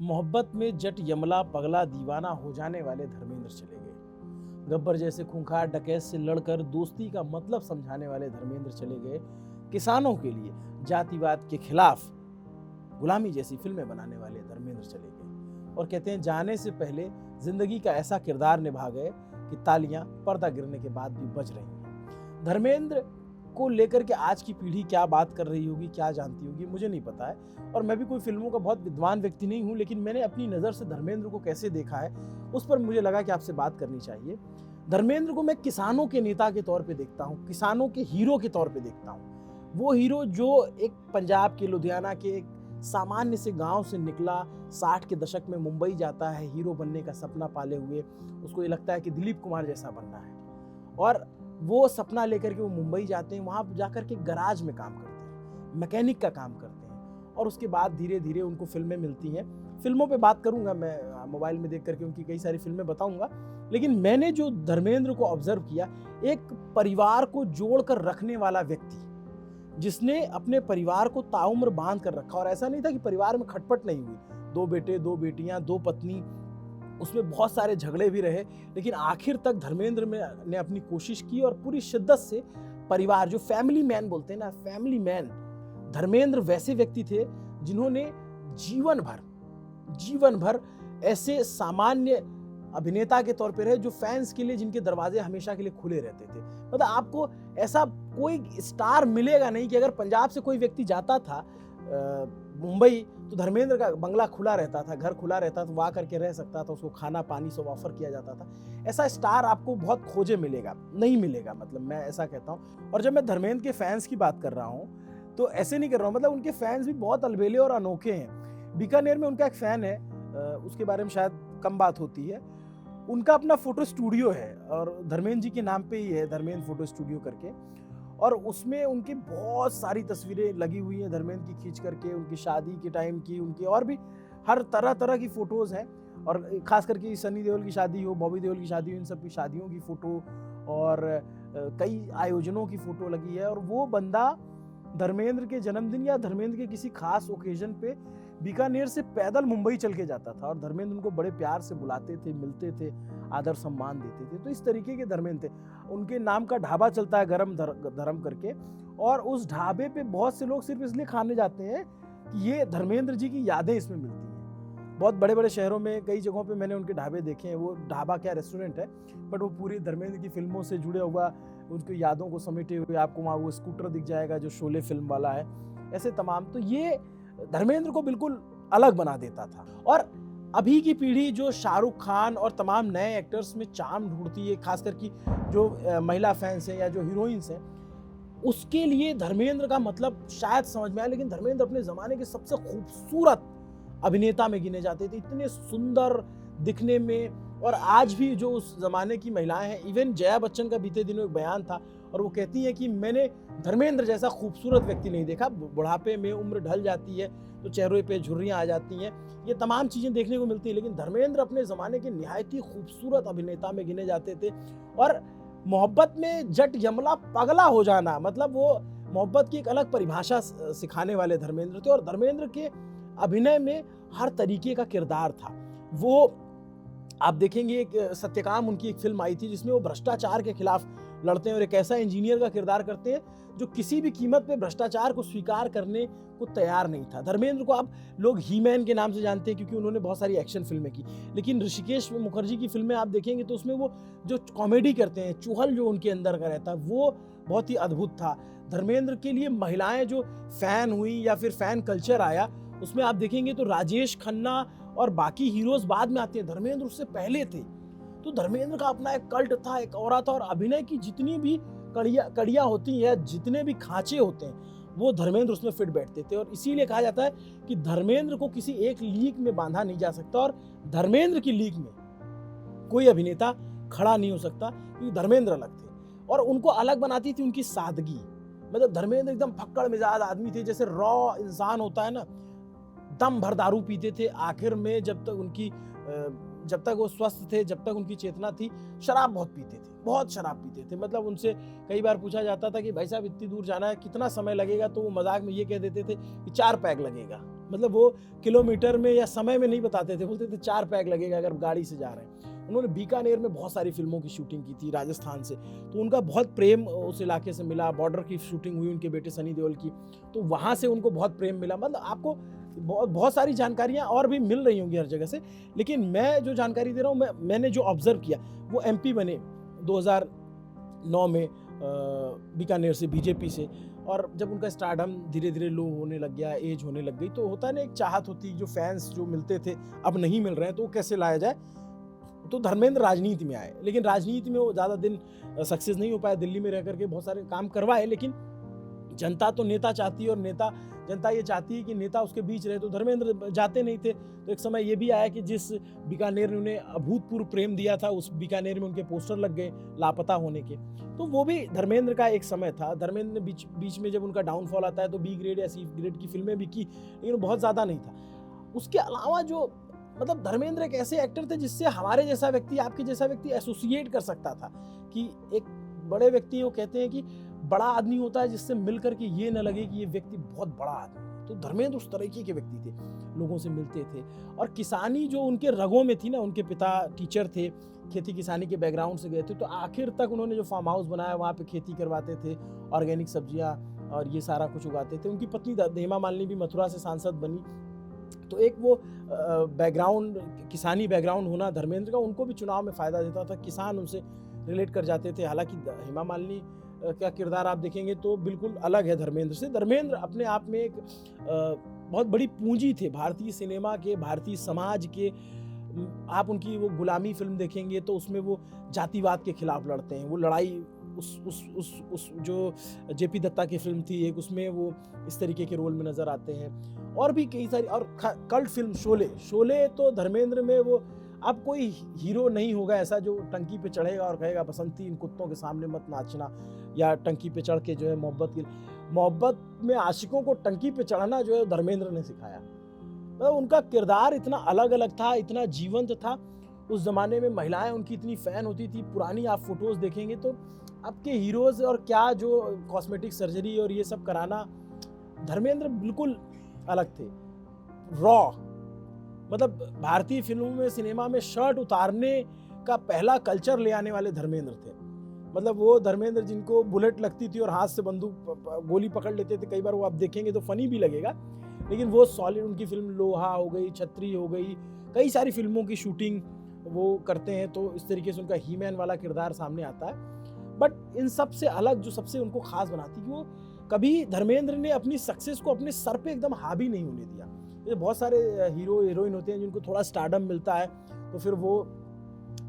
मोहब्बत में जट यमला पगला दीवाना हो जाने वाले धर्मेंद्र चले गए। गब्बर जैसे खूंखार डकैत से लड़कर दोस्ती का मतलब समझाने वाले धर्मेंद्र चले गए। किसानों के लिए जातिवाद के खिलाफ गुलामी जैसी फिल्में बनाने वाले धर्मेंद्र चले गए। और कहते हैं जाने से पहले जिंदगी का ऐसा किरदार निभा गए कि तालियां पर्दा गिरने के बाद भी बज रही हैं। धर्मेंद्र को लेकर के आज की पीढ़ी क्या बात कर रही होगी, क्या जानती होगी, मुझे नहीं पता है। और मैं भी कोई फिल्मों का बहुत विद्वान व्यक्ति नहीं हूं, लेकिन मैंने अपनी नज़र से धर्मेंद्र को कैसे देखा है उस पर मुझे लगा कि आपसे बात करनी चाहिए। धर्मेंद्र को मैं किसानों के नेता के तौर पे देखता हूं, किसानों के हीरो के तौर पे देखता हूं। वो हीरो जो एक पंजाब के लुधियाना के एक सामान्य से गांव से निकला, 60 के दशक में मुंबई जाता है हीरो बनने का सपना पाले हुए। उसको ये लगता है कि दिलीप कुमार जैसा बनना है, और वो सपना लेकर के वो मुंबई जाते हैं। वहाँ जाकर के गराज में काम करते हैं, मैकेनिक का काम करते हैं, और उसके बाद धीरे धीरे उनको फिल्में मिलती हैं। फिल्मों पे बात करूंगा मैं, मोबाइल में देख करके उनकी कई सारी फिल्में बताऊंगा। लेकिन मैंने जो धर्मेंद्र को ऑब्जर्व किया, एक परिवार को जोड़कर रखने वाला व्यक्ति, जिसने अपने परिवार को ताउम्र बांध कर रखा। और ऐसा नहीं था कि परिवार में खटपट नहीं हुई, 2 बेटे 2 बेटियां 2 पत्नी, उसमें बहुत सारे झगड़े भी रहे, लेकिन आखिर तक धर्मेंद्र ने अपनी कोशिश की और पूरी शिद्दत से परिवार, जो फैमिली मैन बोलते हैं ना, फैमिली मैन, धर्मेंद्र वैसे व्यक्ति थे जिन्होंने जीवन भर ऐसे सामान्य अभिनेता के तौर पे रहे, जो फैंस के लिए, जिनके दरवाजे हमेशा के लिए खुले रहते थे। मतलब आपको ऐसा कोई स्टार मिलेगा नहीं कि अगर पंजाब से कोई व्यक्ति जाता था मुंबई, तो धर्मेंद्र का बंगला खुला रहता था, घर खुला रहता था, वो आकर के रह सकता था, उसको खाना पानी सब ऑफर किया जाता था। ऐसा स्टार आपको बहुत खोजे मिलेगा, नहीं मिलेगा, मतलब मैं ऐसा कहता हूँ। और जब मैं धर्मेंद्र के फैंस की बात कर रहा हूँ तो ऐसे नहीं कर रहा हूँ, मतलब उनके फैंस भी बहुत अलबेले और अनोखे हैं। बीकानेर में उनका एक फैन है, उसके बारे में शायद कम बात होती है। उनका अपना फोटो स्टूडियो है, और धर्मेंद्र जी के नाम पे ही है, धर्मेंद्र फोटो स्टूडियो करके। और उसमें उनकी बहुत सारी तस्वीरें लगी हुई हैं धर्मेंद्र की, खींच करके, उनकी शादी के टाइम की, उनकी और भी हर तरह तरह की फोटोज़ हैं। और खास करके सनी देओल की शादी हो, बॉबी देओल की शादी हो, इन सब की शादियों की फ़ोटो और कई आयोजनों की फ़ोटो लगी है। और वो बंदा धर्मेंद्र के जन्मदिन या धर्मेंद्र के किसी खास ओकेजन पे बीकानेर से पैदल मुंबई चल के जाता था, और धर्मेंद्र उनको बड़े प्यार से बुलाते थे, मिलते थे, आदर सम्मान देते थे। तो इस तरीके के धर्मेंद्र थे। उनके नाम का ढाबा चलता है गरम धर्म करके, और उस ढाबे पे बहुत से लोग सिर्फ इसलिए खाने जाते हैं कि ये धर्मेंद्र जी की यादें इसमें मिलती हैं। बहुत बड़े बड़े शहरों में कई जगहों पे मैंने उनके ढाबे देखे हैं। वो ढाबा क्या, रेस्टोरेंट है, बट वो पूरी धर्मेंद्र की फिल्मों से जुड़े हुआ, उनकी यादों को समेटे हुए आपको वहाँ वो स्कूटर दिख जाएगा जो शोले फिल्म वाला है, ऐसे तमाम। तो ये धर्मेंद्र को बिल्कुल अलग बना देता था। और अभी की पीढ़ी जो शाहरुख खान और तमाम नए एक्टर्स में चार्म ढूंढती है, खासकर की जो महिला फैंस हैं या जो हीरोइंस हैं, उसके लिए धर्मेंद्र का मतलब शायद समझ में आया। लेकिन धर्मेंद्र अपने ज़माने के सबसे खूबसूरत अभिनेता में गिने जाते थे, इतने सुंदर दिखने में। और आज भी जो उस ज़माने की महिलाएं हैं, इवन जया बच्चन का बीते दिनों एक बयान था, और वो कहती हैं कि मैंने धर्मेंद्र जैसा खूबसूरत व्यक्ति नहीं देखा। बुढ़ापे में उम्र ढल जाती है तो चेहरे पे झुर्रियाँ आ जाती हैं, ये तमाम चीज़ें देखने को मिलती हैं। लेकिन धर्मेंद्र अपने ज़माने के निहायत ही खूबसूरत अभिनेता में गिने जाते थे। और मोहब्बत में जट यमला पगला हो जाना, मतलब वो मोहब्बत की एक अलग परिभाषा सिखाने वाले धर्मेंद्र थे। और धर्मेंद्र के अभिनय में हर तरीके का किरदार था। वो आप देखेंगे, एक सत्यकाम उनकी एक फिल्म आई थी जिसमें वो भ्रष्टाचार के खिलाफ लड़ते हैं और एक ऐसा इंजीनियर का किरदार करते हैं जो किसी भी कीमत पे भ्रष्टाचार को स्वीकार करने को तैयार नहीं था। धर्मेंद्र को आप लोग ही मैन के नाम से जानते हैं क्योंकि उन्होंने बहुत सारी एक्शन फिल्में की, लेकिन ऋषिकेश मुखर्जी की फिल्में आप देखेंगे तो उसमें वो जो कॉमेडी करते हैं, चुहल जो उनके अंदर का रहता है, वो बहुत ही अद्भुत था। धर्मेंद्र के लिए महिलाएं जो फैन हुई या फिर फैन कल्चर आया, उसमें आप देखेंगे तो राजेश खन्ना और बाकी हीरोज बाद में आते हैं, धर्मेंद्र उससे पहले थे। तो धर्मेंद्र का अपना एक कल्ट था, एक ऑरा था, और अभिनय की जितनी भी कड़ियाँ होती हैं, जितने भी खांचे होते हैं, वो धर्मेंद्र उसमें फिट बैठते थे। और इसीलिए कहा जाता है कि धर्मेंद्र को किसी एक लीग में बांधा नहीं जा सकता, और धर्मेंद्र की लीग में कोई अभिनेता खड़ा नहीं हो सकता, क्योंकि धर्मेंद्र अलग थे। और उनको अलग बनाती थी उनकी सादगी। मतलब धर्मेंद्र एकदम फक्कड़ मिजाज आदमी थे, जैसे रॉ इंसान होता है ना, दम भर दारू पीते थे। आखिर में जब तक वो स्वस्थ थे, जब तक उनकी चेतना थी, शराब बहुत पीते थे, बहुत शराब पीते थे। मतलब उनसे कई बार पूछा जाता था कि भाई साहब इतनी दूर जाना है, कितना समय लगेगा, तो वो मजाक में ये कह देते थे कि 4 पैग लगेगा। मतलब वो किलोमीटर में या समय में नहीं बताते थे, बोलते थे 4 पैग लगेगा अगर गाड़ी से जा रहे हैं। उन्होंने बीकानेर में बहुत सारी फिल्मों की शूटिंग की थी राजस्थान से, तो उनका बहुत प्रेम उस इलाके से मिला। बॉर्डर की शूटिंग हुई उनके बेटे सनी देओल की, तो वहाँ से उनको बहुत प्रेम मिला। मतलब आपको बहुत सारी जानकारियाँ और भी मिल रही होंगी हर जगह से, लेकिन मैं जो जानकारी दे रहा हूँ, मैंने जो ऑब्जर्व किया, वो MP बने 2009 में बीकानेर से, बीजेपी से। और जब उनका स्टारडम धीरे धीरे लो होने लग गया, एज होने लग गई, तो होता है ना, एक चाहत होती, जो फैंस जो मिलते थे अब नहीं मिल रहे हैं, तो कैसे लाया जाए। तो धर्मेंद्र राजनीति में आए, लेकिन राजनीति में वो ज़्यादा दिन सक्सेस नहीं हो पाया। दिल्ली में रह करके बहुत सारे काम करवाए, लेकिन जनता तो नेता चाहती है, और जनता ये चाहती है कि नेता उसके बीच रहे, तो धर्मेंद्र जाते नहीं थे। तो एक समय ये भी आया कि जिस बीकानेर ने उन्हें अभूतपूर्व प्रेम दिया था, उस बीकानेर में उनके पोस्टर लग गए लापता होने के। तो वो भी धर्मेंद्र का एक समय था। धर्मेंद्र ने बीच में जब उनका डाउनफॉल आता है, तो B ग्रेड या C ग्रेड की फिल्में भी की, लेकिन बहुत ज़्यादा नहीं था। उसके अलावा जो मतलब धर्मेंद्र एक ऐसे एक्टर थे जिससे हमारे जैसा व्यक्ति, आपके जैसा व्यक्ति एसोसिएट कर सकता था कि एक बड़े व्यक्ति, वो कहते हैं कि बड़ा आदमी होता है जिससे मिलकर के ये न लगे कि ये व्यक्ति बहुत बड़ा आदमी है। तो धर्मेंद्र उस तरीके के व्यक्ति थे, लोगों से मिलते थे। और किसानी जो उनके रगों में थी ना, उनके पिता टीचर थे, खेती किसानी के बैकग्राउंड से गए थे, तो आखिर तक उन्होंने जो फार्म हाउस बनाया वहाँ पे खेती करवाते थे, ऑर्गेनिक सब्जियाँ और ये सारा कुछ उगाते थे। उनकी पत्नी हेमा मालिनी भी मथुरा से सांसद बनी। तो एक वो बैकग्राउंड, किसानी बैकग्राउंड होना धर्मेंद्र का, उनको भी चुनाव में फ़ायदा देता था। किसान उनसे रिलेट कर जाते थे। हालांकि हेमा मालिनी का किरदार आप देखेंगे तो बिल्कुल अलग है धर्मेंद्र से। धर्मेंद्र अपने आप में एक बहुत बड़ी पूंजी थे भारतीय सिनेमा के, भारतीय समाज के। आप उनकी वो गुलामी फिल्म देखेंगे तो उसमें वो जातिवाद के खिलाफ लड़ते हैं। वो लड़ाई उस जो JP दत्ता की फिल्म थी एक, उसमें वो इस तरीके के रोल में नजर आते हैं। और भी कई सारी, और कल्ट फिल्म शोले तो धर्मेंद्र में वो, अब कोई हीरो नहीं होगा ऐसा जो टंकी पे चढ़ेगा और कहेगा बसंती इन कुत्तों के सामने मत नाचना, या टंकी पे चढ़ के जो है मोहब्बत में आशिकों को टंकी पे चढ़ना जो है धर्मेंद्र ने सिखाया। मतलब उनका किरदार इतना अलग अलग था, इतना जीवंत था। उस जमाने में महिलाएं उनकी इतनी फैन होती थी। पुरानी आप फोटोज देखेंगे तो आपके हीरोज और क्या जो कॉस्मेटिक सर्जरी और ये सब कराना, धर्मेंद्र बिल्कुल अलग थे, रॉ। मतलब भारतीय फिल्मों में, सिनेमा में शर्ट उतारने का पहला कल्चर ले आने वाले धर्मेंद्र थे। मतलब वो धर्मेंद्र जिनको बुलेट लगती थी और हाथ से बंदूक गोली पकड़ लेते थे, कई बार वो आप देखेंगे तो फनी भी लगेगा, लेकिन वो सॉलिड, उनकी फिल्म लोहा हो गई, छतरी हो गई, कई सारी फिल्मों की शूटिंग वो करते हैं। तो इस तरीके से उनका ही मैन वाला किरदार सामने आता है। बट इन सब से अलग जो सबसे उनको खास बनाती है, वो कभी धर्मेंद्र ने अपनी सक्सेस को अपने सर पे एकदम हावी नहीं होने दिया। ये बहुत सारे हीरो हीरोइन होते हैं जिनको थोड़ा स्टारडम मिलता है तो फिर वो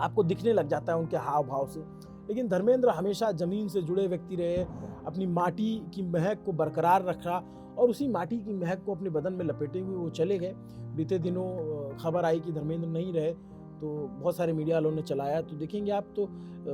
आपको दिखने लग जाता है उनके हाव भाव से, लेकिन धर्मेंद्र हमेशा जमीन से जुड़े व्यक्ति रहे, अपनी माटी की महक को बरकरार रखा और उसी माटी की महक को अपने बदन में लपेटे हुए वो चले गए। बीते दिनों खबर आई कि धर्मेंद्र नहीं रहे, तो बहुत सारे मीडिया वालों ने चलाया, तो देखेंगे आप तो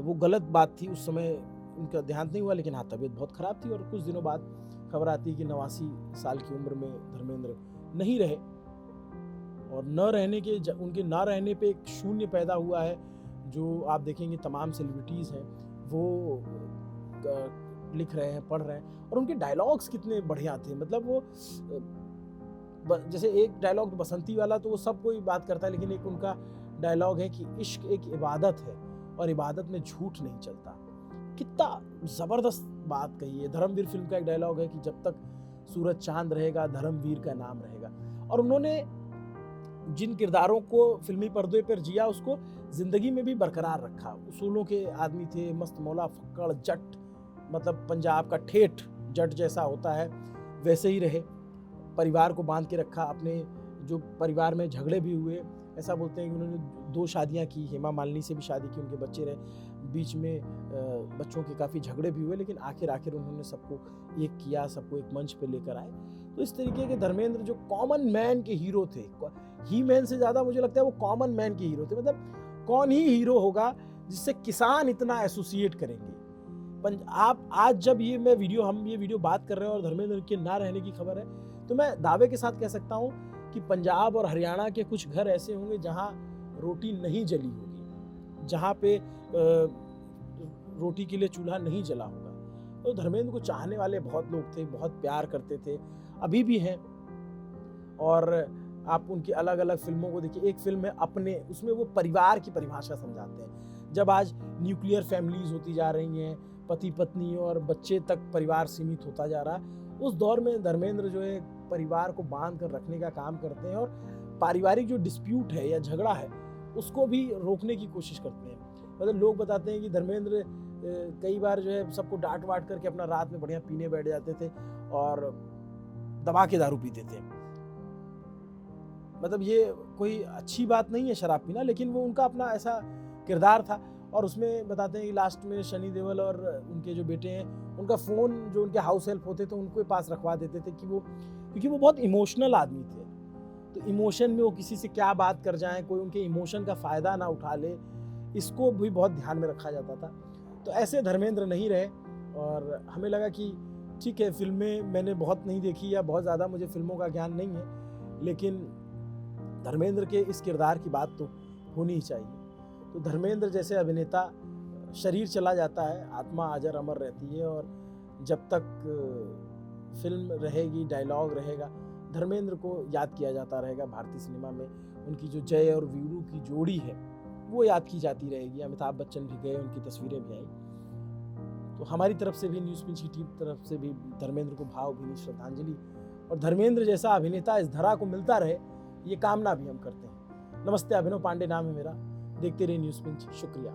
वो गलत बात थी। उस समय उनका देहांत नहीं हुआ, लेकिन हाँ, तबीयत बहुत ख़राब थी। और कुछ दिनों बाद खबर आती है कि 89 साल की उम्र में धर्मेंद्र नहीं रहे, और उनके ना रहने पे एक शून्य पैदा हुआ है। जो आप देखेंगे तमाम सेलिब्रिटीज़ हैं वो लिख रहे हैं, पढ़ रहे हैं, और उनके डायलॉग्स कितने बढ़िया थे। मतलब वो जैसे एक डायलॉग बसंती वाला तो वो सब कोई बात करता है, लेकिन एक उनका डायलॉग है कि इश्क एक इबादत है और इबादत में झूठ नहीं चलता। कितना ज़बरदस्त बात कही है। धर्मवीर फिल्म का एक डायलॉग है कि जब तक सूरज चांद रहेगा धर्मवीर का नाम रहेगा। और उन्होंने जिन किरदारों को फिल्मी पर्दे पर जिया उसको जिंदगी में भी बरकरार रखा। उसूलों के आदमी थे, मस्त मौला, फक्कड़, जट, मतलब पंजाब का ठेठ जट जैसा होता है वैसे ही रहे। परिवार को बांध के रखा। अपने जो परिवार में झगड़े भी हुए, ऐसा बोलते हैं कि उन्होंने 2 शादियां की, हेमा मालिनी से भी शादी की, उनके बच्चे रहे, बीच में बच्चों के काफ़ी झगड़े भी हुए, लेकिन आखिर उन्होंने सबको एक किया, सबको एक मंच पे लेकर आए। तो इस तरीके के धर्मेंद्र जो कॉमन मैन के हीरो थे, ही मैन से ज़्यादा मुझे लगता है वो कॉमन मैन के हीरो थे। मतलब कौन ही हीरो होगा जिससे किसान इतना एसोसिएट करेंगे। आप आज जब हम ये वीडियो बात कर रहे हैं और धर्मेंद्र के ना रहने की खबर है, तो मैं दावे के साथ कह सकता हूँ कि पंजाब और हरियाणा के कुछ घर ऐसे होंगे जहाँ रोटी नहीं जली होगी, जहाँ पे रोटी के लिए चूल्हा नहीं जला होगा। तो धर्मेंद्र को चाहने वाले बहुत लोग थे, बहुत प्यार करते थे, अभी भी हैं। और आप उनकी अलग अलग फिल्मों को देखिए, एक फिल्म है अपने, उसमें वो परिवार की परिभाषा समझाते हैं। जब आज न्यूक्लियर फैमिलीज होती जा रही हैं, पति पत्नी और बच्चे तक परिवार सीमित होता जा रहा है, उस दौर में धर्मेंद्र जो है परिवार को बांध कर रखने का काम करते हैं और पारिवारिक जो डिस्प्यूट है या झगड़ा है उसको भी रोकने की कोशिश करते हैं। मतलब लोग बताते हैं कि धर्मेंद्र कई बार जो है सबको डांट वाट करके अपना रात में बढ़िया पीने बैठ जाते थे और दबा के दारू पीते थे। मतलब ये कोई अच्छी बात नहीं है शराब पीना, लेकिन वो उनका अपना ऐसा किरदार था। और उसमें बताते हैं कि लास्ट में शनि देओल और उनके जो बेटे हैं उनका फ़ोन जो उनके हाउस हेल्प होते थे उनको पास रखवा देते थे कि वो, क्योंकि वो बहुत इमोशनल आदमी थे, तो इमोशन में वो किसी से क्या बात कर जाएं, कोई उनके इमोशन का फ़ायदा ना उठा ले, इसको भी बहुत ध्यान में रखा जाता था। तो ऐसे धर्मेंद्र नहीं रहे और हमें लगा कि ठीक है, फिल्में मैंने बहुत नहीं देखी या बहुत ज़्यादा मुझे फिल्मों का ज्ञान नहीं है, लेकिन धर्मेंद्र के इस किरदार की बात तो होनी ही चाहिए। तो धर्मेंद्र जैसे अभिनेता, शरीर चला जाता है, आत्मा अजर अमर रहती है, और जब तक फिल्म रहेगी, डायलॉग रहेगा, धर्मेंद्र को याद किया जाता रहेगा भारतीय सिनेमा में। उनकी जो जय और वीरू की जोड़ी है वो याद की जाती रहेगी। अमिताभ बच्चन भी गए, उनकी तस्वीरें भी आई। तो हमारी तरफ से भी, न्यूज़ पिंच की टीम तरफ से भी धर्मेंद्र को भावभीनी श्रद्धांजलि, और धर्मेंद्र जैसा अभिनेता इस धरा को मिलता रहे, ये कामना भी हम करते हैं। नमस्ते, अभिनव पांडे नाम है मेरा। देखते रहिए न्यूज़ पिंच। शुक्रिया।